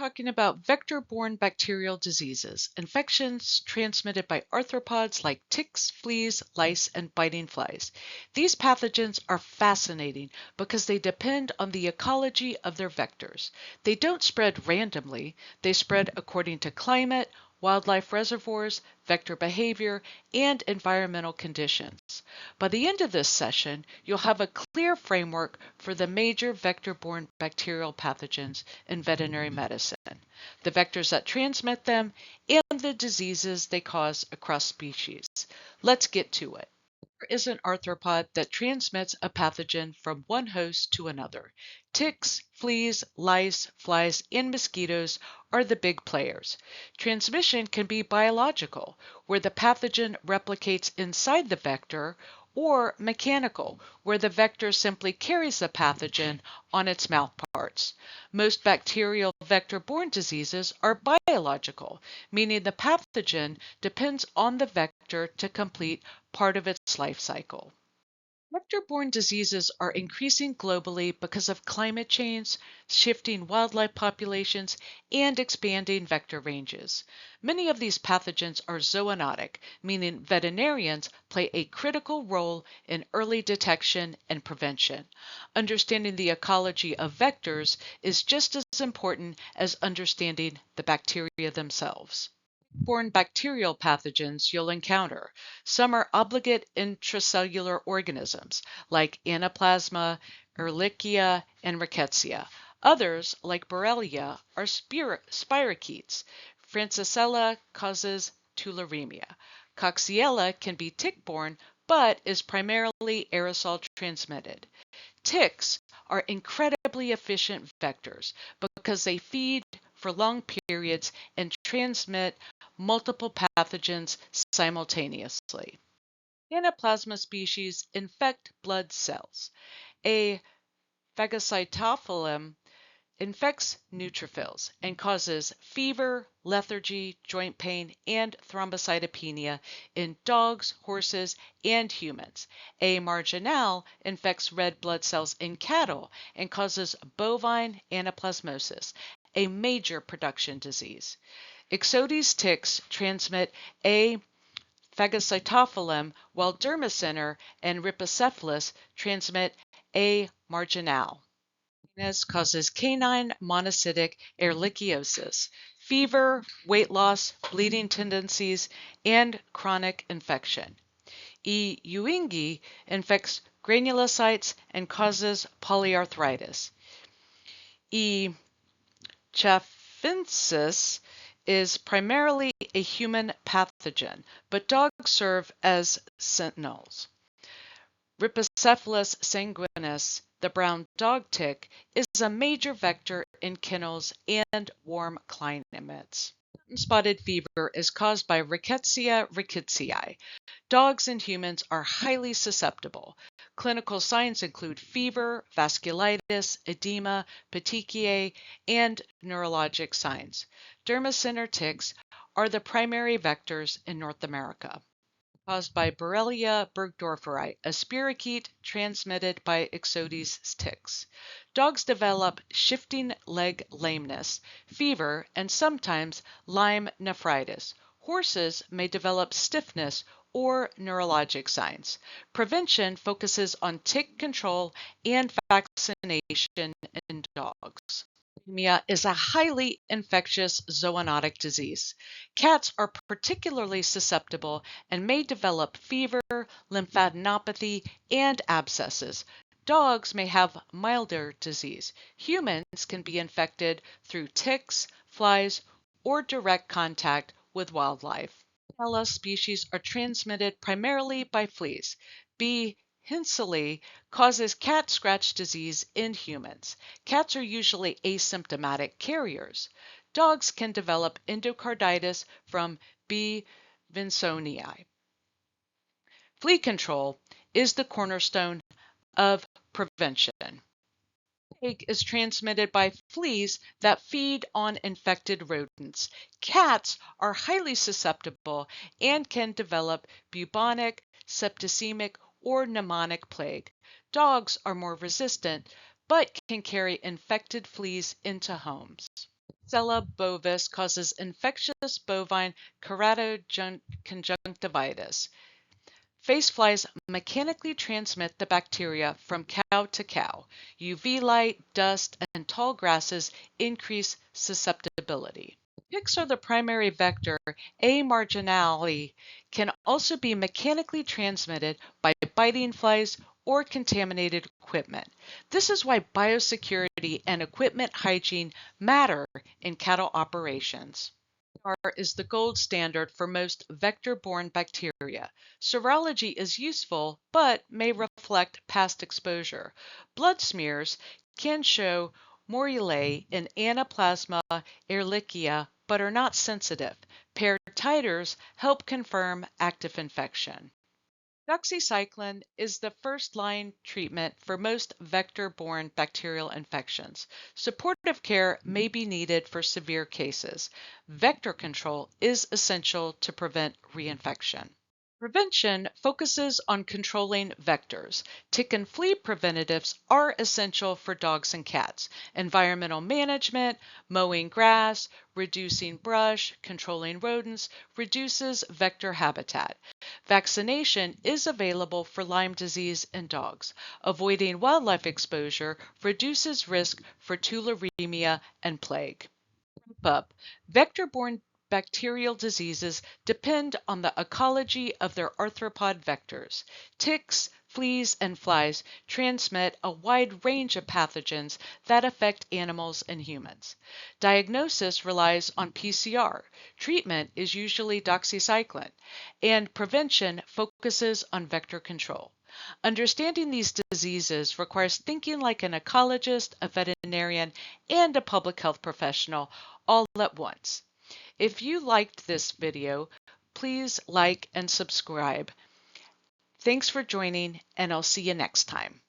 Talking about vector-borne bacterial diseases, infections transmitted by arthropods like ticks, fleas, lice, and biting flies. These pathogens are fascinating because they depend on the ecology of their vectors. They don't spread randomly, they spread according to climate, wildlife reservoirs, vector behavior, and environmental conditions. By the end of this session, you'll have a clear framework for the major vector-borne bacterial pathogens in veterinary medicine, the vectors that transmit them, and the diseases they cause across species. Let's get to it. There is an arthropod that transmits a pathogen from one host to another. Ticks, fleas, lice, flies, and mosquitoes are the big players. Transmission can be biological, where the pathogen replicates inside the vector, or mechanical, where the vector simply carries the pathogen on its mouthparts. Most bacterial vector-borne diseases are biological, meaning the pathogen depends on the vector to complete part of its life cycle. Vector-borne diseases are increasing globally because of climate change, shifting wildlife populations, and expanding vector ranges. Many of these pathogens are zoonotic, meaning veterinarians play a critical role in early detection and prevention. Understanding the ecology of vectors is just as important as understanding the bacteria themselves. Borne bacterial pathogens you'll encounter. Some are obligate intracellular organisms, like Anaplasma, Ehrlichia, and Rickettsia. Others, like Borrelia, are spirochetes. Francisella causes tularemia. Coxiella can be tick-borne, but is primarily aerosol transmitted. Ticks are incredibly efficient vectors because they feed for long periods and transmit multiple pathogens simultaneously. Anaplasma species infect blood cells. A phagocytophilum infects neutrophils and causes fever, lethargy, joint pain, and thrombocytopenia in dogs, horses, and humans. A marginal infects red blood cells in cattle and causes bovine anaplasmosis, a major production disease. Ixodes ticks transmit A. phagocytophilum, while Dermacentor and Rhipicephalus transmit A. marginal. This causes canine monocytic ehrlichiosis, fever, weight loss, bleeding tendencies, and chronic infection. E. ewingi infects granulocytes and causes polyarthritis. E. chafensis is primarily a human pathogen, but dogs serve as sentinels. Rhipicephalus sanguinis, the brown dog tick, is a major vector in kennels and warm climates. Spotted fever is caused by Rickettsia rickettsii. Dogs and humans are highly susceptible. Clinical signs include fever, vasculitis, edema, petechiae, and neurologic signs. Dermacentor ticks are the primary vectors in North America. Caused by Borrelia burgdorferi, a spirochete transmitted by Ixodes ticks. Dogs develop shifting leg lameness, fever, and sometimes Lyme nephritis. Horses may develop stiffness or neurologic signs. Prevention focuses on tick control and vaccination in dogs. Leukemia is a highly infectious zoonotic disease. Cats are particularly susceptible and may develop fever, lymphadenopathy, and abscesses. Dogs may have milder disease. Humans can be infected through ticks, flies, or direct contact with wildlife. Borrelia species are transmitted primarily by fleas. B. Hinseli causes cat scratch disease in humans. Cats are usually asymptomatic carriers. Dogs can develop endocarditis from B. vinsonii. Flea control is the cornerstone of prevention. Plague is transmitted by fleas that feed on infected rodents. Cats are highly susceptible and can develop bubonic, septicemic, or pneumonic plague. Dogs are more resistant, but can carry infected fleas into homes. Varicella bovis causes infectious bovine keratoconjunctivitis. Face flies mechanically transmit the bacteria from cow to cow. UV light, dust, and tall grasses increase susceptibility. Ticks are the primary vector. A marginale can also be mechanically transmitted by biting flies or contaminated equipment. This is why biosecurity and equipment hygiene matter in cattle operations. PCR is the gold standard for most vector-borne bacteria. Serology is useful, but may reflect past exposure. Blood smears can show moruli in Anaplasma Ehrlichia, but are not sensitive. Paired titers help confirm active infection. Doxycycline is the first-line treatment for most vector-borne bacterial infections. Supportive care may be needed for severe cases. Vector control is essential to prevent reinfection. Prevention focuses on controlling vectors. Tick and flea preventatives are essential for dogs and cats. Environmental management, mowing grass, reducing brush, controlling rodents reduces vector habitat. Vaccination is available for Lyme disease in dogs. Avoiding wildlife exposure reduces risk for tularemia and plague. Up. Vector-borne bacterial diseases depend on the ecology of their arthropod vectors. Ticks, fleas, and flies transmit a wide range of pathogens that affect animals and humans. Diagnosis relies on PCR. Treatment is usually doxycycline, and prevention focuses on vector control. Understanding these diseases requires thinking like an ecologist, a veterinarian, and a public health professional all at once. If you liked this video, please like and subscribe. Thanks for joining, and I'll see you next time.